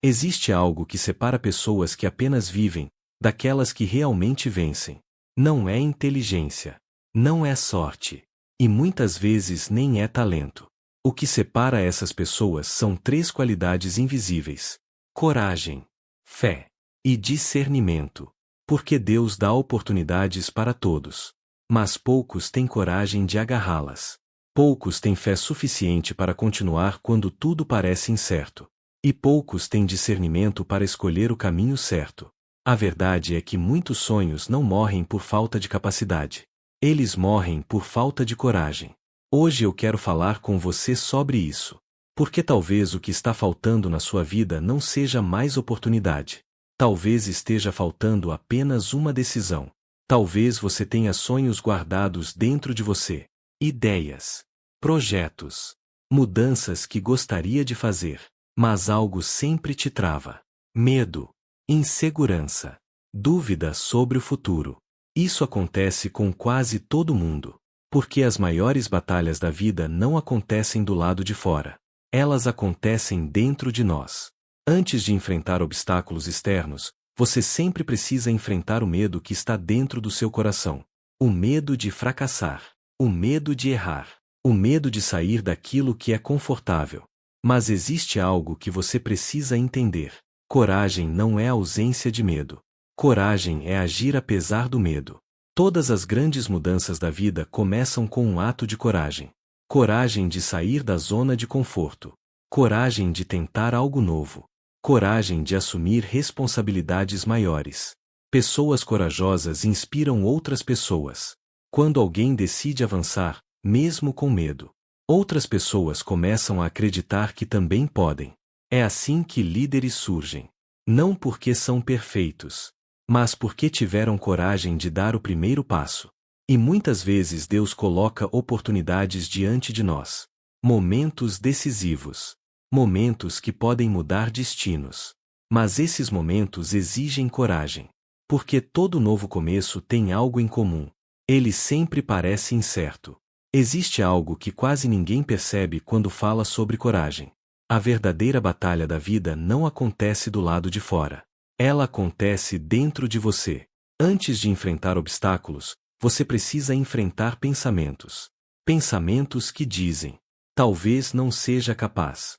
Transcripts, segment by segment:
Existe algo que separa pessoas que apenas vivem, daquelas que realmente vencem. Não é inteligência. Não é sorte. E muitas vezes nem é talento. O que separa essas pessoas são 3 qualidades invisíveis: coragem, fé e discernimento. Porque Deus dá oportunidades para todos. Mas poucos têm coragem de agarrá-las. Poucos têm fé suficiente para continuar quando tudo parece incerto. E poucos têm discernimento para escolher o caminho certo. A verdade é que muitos sonhos não morrem por falta de capacidade. Eles morrem por falta de coragem. Hoje eu quero falar com você sobre isso. Porque talvez o que está faltando na sua vida não seja mais oportunidade. Talvez esteja faltando apenas uma decisão. Talvez você tenha sonhos guardados dentro de você. Ideias, projetos, mudanças que gostaria de fazer. Mas algo sempre te trava. Medo, insegurança, dúvida sobre o futuro. Isso acontece com quase todo mundo. Porque as maiores batalhas da vida não acontecem do lado de fora. Elas acontecem dentro de nós. Antes de enfrentar obstáculos externos, você sempre precisa enfrentar o medo que está dentro do seu coração. O medo de fracassar. O medo de errar. O medo de sair daquilo que é confortável. Mas existe algo que você precisa entender. Coragem não é ausência de medo. Coragem é agir apesar do medo. Todas as grandes mudanças da vida começam com um ato de coragem. Coragem de sair da zona de conforto. Coragem de tentar algo novo. Coragem de assumir responsabilidades maiores. Pessoas corajosas inspiram outras pessoas. Quando alguém decide avançar, mesmo com medo, outras pessoas começam a acreditar que também podem. É assim que líderes surgem. Não porque são perfeitos, mas porque tiveram coragem de dar o primeiro passo. E muitas vezes Deus coloca oportunidades diante de nós. Momentos decisivos. Momentos que podem mudar destinos. Mas esses momentos exigem coragem. Porque todo novo começo tem algo em comum. Ele sempre parece incerto. Existe algo que quase ninguém percebe quando fala sobre coragem. A verdadeira batalha da vida não acontece do lado de fora. Ela acontece dentro de você. Antes de enfrentar obstáculos, você precisa enfrentar pensamentos. Pensamentos que dizem: talvez não seja capaz.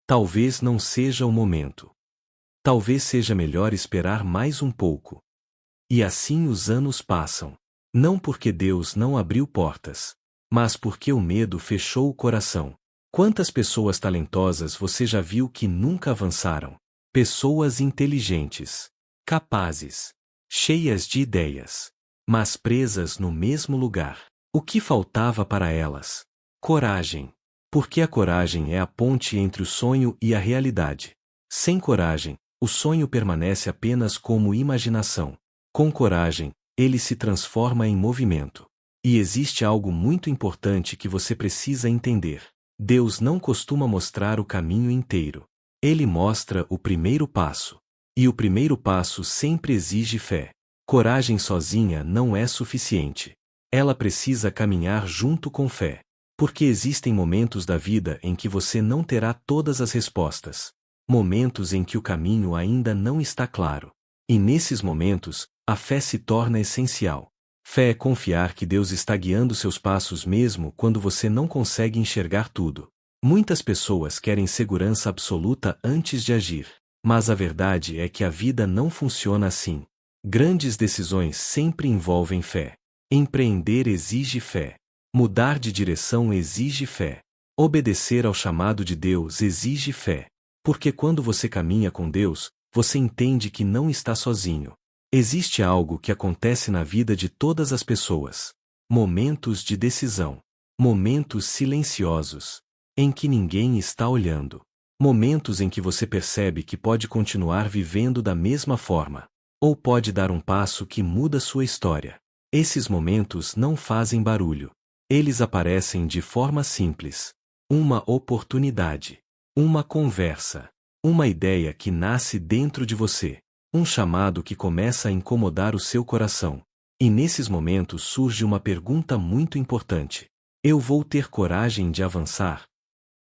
Talvez não seja o momento. Talvez seja melhor esperar mais um pouco. E assim os anos passam. Não porque Deus não abriu portas, mas porque o medo fechou o coração. Quantas pessoas talentosas você já viu que nunca avançaram? Pessoas inteligentes, capazes, cheias de ideias, mas presas no mesmo lugar. O que faltava para elas? Coragem. Porque a coragem é a ponte entre o sonho e a realidade. Sem coragem, o sonho permanece apenas como imaginação. Com coragem, ele se transforma em movimento. E existe algo muito importante que você precisa entender. Deus não costuma mostrar o caminho inteiro. Ele mostra o primeiro passo. E o primeiro passo sempre exige fé. Coragem sozinha não é suficiente. Ela precisa caminhar junto com fé. Porque existem momentos da vida em que você não terá todas as respostas. Momentos em que o caminho ainda não está claro. E nesses momentos, a fé se torna essencial. Fé é confiar que Deus está guiando seus passos mesmo quando você não consegue enxergar tudo. Muitas pessoas querem segurança absoluta antes de agir. Mas a verdade é que a vida não funciona assim. Grandes decisões sempre envolvem fé. Empreender exige fé. Mudar de direção exige fé. Obedecer ao chamado de Deus exige fé. Porque quando você caminha com Deus, você entende que não está sozinho. Existe algo que acontece na vida de todas as pessoas. Momentos de decisão. Momentos silenciosos. Em que ninguém está olhando. Momentos em que você percebe que pode continuar vivendo da mesma forma. Ou pode dar um passo que muda sua história. Esses momentos não fazem barulho. Eles aparecem de forma simples. Uma oportunidade. Uma conversa. Uma ideia que nasce dentro de você. Um chamado que começa a incomodar o seu coração. E nesses momentos surge uma pergunta muito importante. Eu vou ter coragem de avançar?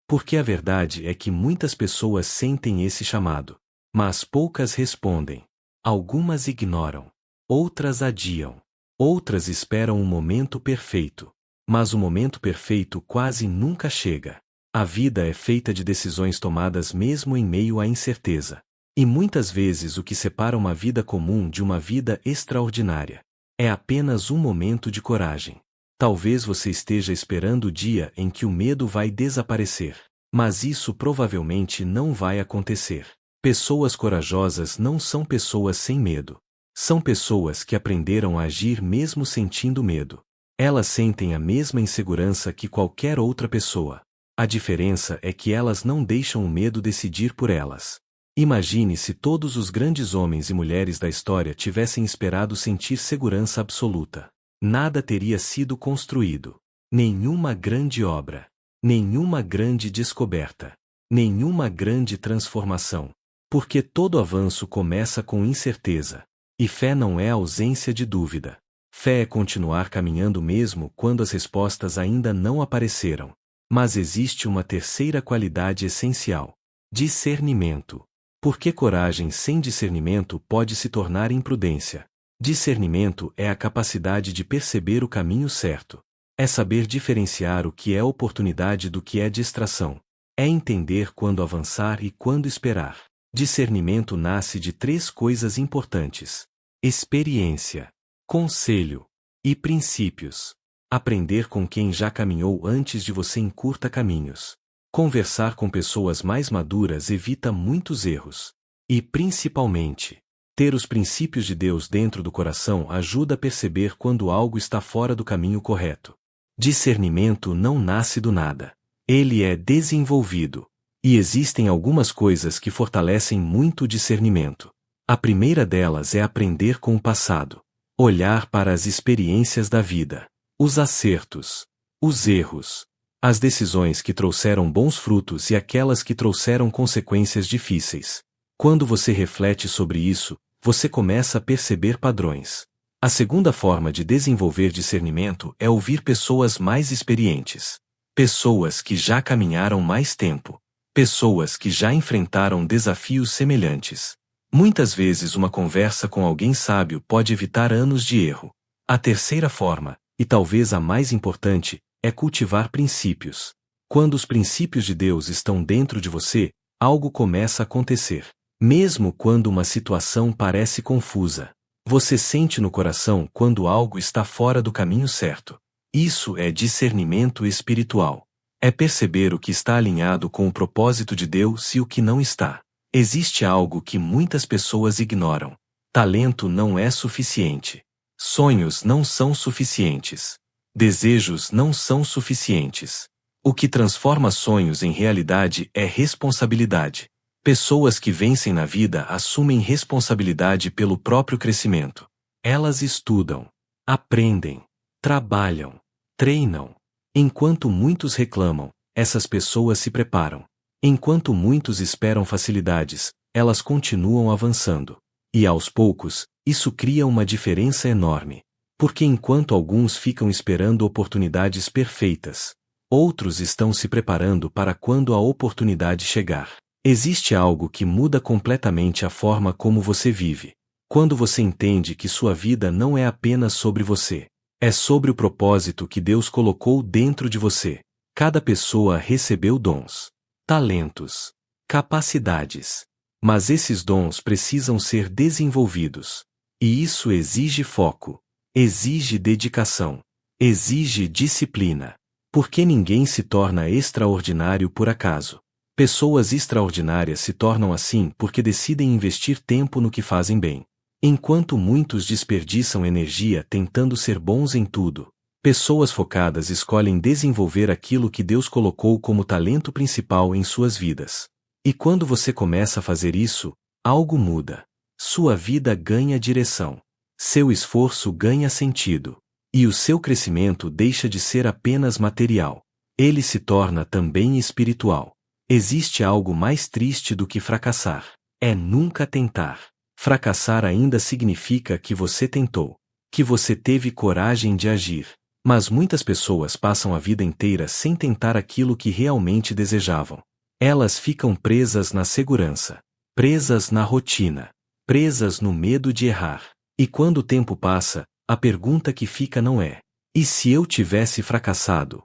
Porque a verdade é que muitas pessoas sentem esse chamado. Mas poucas respondem. Algumas ignoram. Outras adiam. Outras esperam um momento perfeito. Mas o momento perfeito quase nunca chega. A vida é feita de decisões tomadas mesmo em meio à incerteza. E muitas vezes o que separa uma vida comum de uma vida extraordinária é apenas um momento de coragem. Talvez você esteja esperando o dia em que o medo vai desaparecer. Mas isso provavelmente não vai acontecer. Pessoas corajosas não são pessoas sem medo. São pessoas que aprenderam a agir mesmo sentindo medo. Elas sentem a mesma insegurança que qualquer outra pessoa. A diferença é que elas não deixam o medo decidir por elas. Imagine se todos os grandes homens e mulheres da história tivessem esperado sentir segurança absoluta. Nada teria sido construído. Nenhuma grande obra. Nenhuma grande descoberta. Nenhuma grande transformação. Porque todo avanço começa com incerteza. E fé não é ausência de dúvida. Fé é continuar caminhando mesmo quando as respostas ainda não apareceram. Mas existe uma terceira qualidade essencial: discernimento. Porque coragem sem discernimento pode se tornar imprudência. Discernimento é a capacidade de perceber o caminho certo. É saber diferenciar o que é oportunidade do que é distração. É entender quando avançar e quando esperar. Discernimento nasce de 3 coisas importantes: experiência, conselho e princípios. Aprender com quem já caminhou antes de você encurta caminhos. Conversar com pessoas mais maduras evita muitos erros. E, principalmente, ter os princípios de Deus dentro do coração ajuda a perceber quando algo está fora do caminho correto. Discernimento não nasce do nada. Ele é desenvolvido. E existem algumas coisas que fortalecem muito o discernimento. A primeira delas é aprender com o passado. Olhar para as experiências da vida. Os acertos. Os erros. As decisões que trouxeram bons frutos e aquelas que trouxeram consequências difíceis. Quando você reflete sobre isso, você começa a perceber padrões. A segunda forma de desenvolver discernimento é ouvir pessoas mais experientes. Pessoas que já caminharam mais tempo. Pessoas que já enfrentaram desafios semelhantes. Muitas vezes uma conversa com alguém sábio pode evitar anos de erro. A terceira forma, e talvez a mais importante, é cultivar princípios. Quando os princípios de Deus estão dentro de você, algo começa a acontecer. Mesmo quando uma situação parece confusa. Você sente no coração quando algo está fora do caminho certo. Isso é discernimento espiritual. É perceber o que está alinhado com o propósito de Deus e o que não está. Existe algo que muitas pessoas ignoram. Talento não é suficiente. Sonhos não são suficientes. Desejos não são suficientes. O que transforma sonhos em realidade é responsabilidade. Pessoas que vencem na vida assumem responsabilidade pelo próprio crescimento. Elas estudam, aprendem, trabalham, treinam. Enquanto muitos reclamam, essas pessoas se preparam. Enquanto muitos esperam facilidades, elas continuam avançando. E aos poucos, isso cria uma diferença enorme. Porque enquanto alguns ficam esperando oportunidades perfeitas, outros estão se preparando para quando a oportunidade chegar. Existe algo que muda completamente a forma como você vive. Quando você entende que sua vida não é apenas sobre você. É sobre o propósito que Deus colocou dentro de você. Cada pessoa recebeu dons, talentos, capacidades. Mas esses dons precisam ser desenvolvidos. E isso exige foco, exige dedicação, exige disciplina. Porque ninguém se torna extraordinário por acaso. Pessoas extraordinárias se tornam assim porque decidem investir tempo no que fazem bem. Enquanto muitos desperdiçam energia tentando ser bons em tudo, pessoas focadas escolhem desenvolver aquilo que Deus colocou como talento principal em suas vidas. E quando você começa a fazer isso, algo muda. Sua vida ganha direção. Seu esforço ganha sentido. E o seu crescimento deixa de ser apenas material. Ele se torna também espiritual. Existe algo mais triste do que fracassar. É nunca tentar. Fracassar ainda significa que você tentou. Que você teve coragem de agir. Mas muitas pessoas passam a vida inteira sem tentar aquilo que realmente desejavam. Elas ficam presas na segurança. presas na rotina, presas no medo de errar. E quando o tempo passa, a pergunta que fica não é: e se eu tivesse fracassado?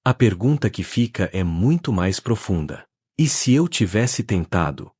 A pergunta que fica é muito mais profunda: e se eu tivesse tentado?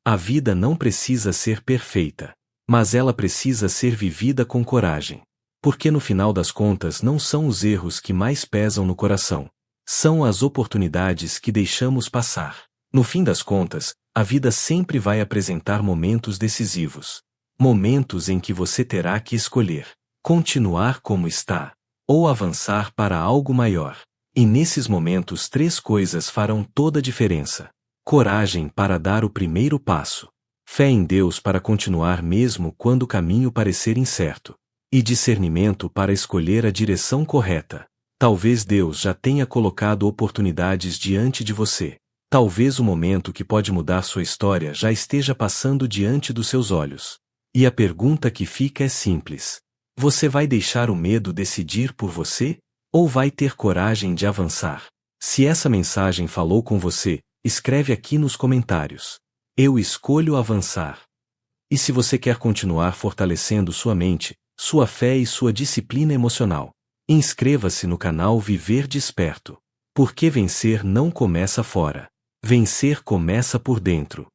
A vida não precisa ser perfeita, mas ela precisa ser vivida com coragem. Porque no final das contas não são os erros que mais pesam no coração, são as oportunidades que deixamos passar. No fim das contas, a vida sempre vai apresentar momentos decisivos. Momentos em que você terá que escolher: continuar como está, ou avançar para algo maior. E nesses momentos 3 coisas farão toda a diferença: coragem para dar o primeiro passo, fé em Deus para continuar mesmo quando o caminho parecer incerto, e discernimento para escolher a direção correta. Talvez Deus já tenha colocado oportunidades diante de você. Talvez o momento que pode mudar sua história já esteja passando diante dos seus olhos. E a pergunta que fica é simples: você vai deixar o medo decidir por você? Ou vai ter coragem de avançar? Se essa mensagem falou com você, escreve aqui nos comentários: eu escolho avançar. E se você quer continuar fortalecendo sua mente, sua fé e sua disciplina emocional, inscreva-se no canal Viver Desperto. Porque vencer não começa fora. Vencer começa por dentro.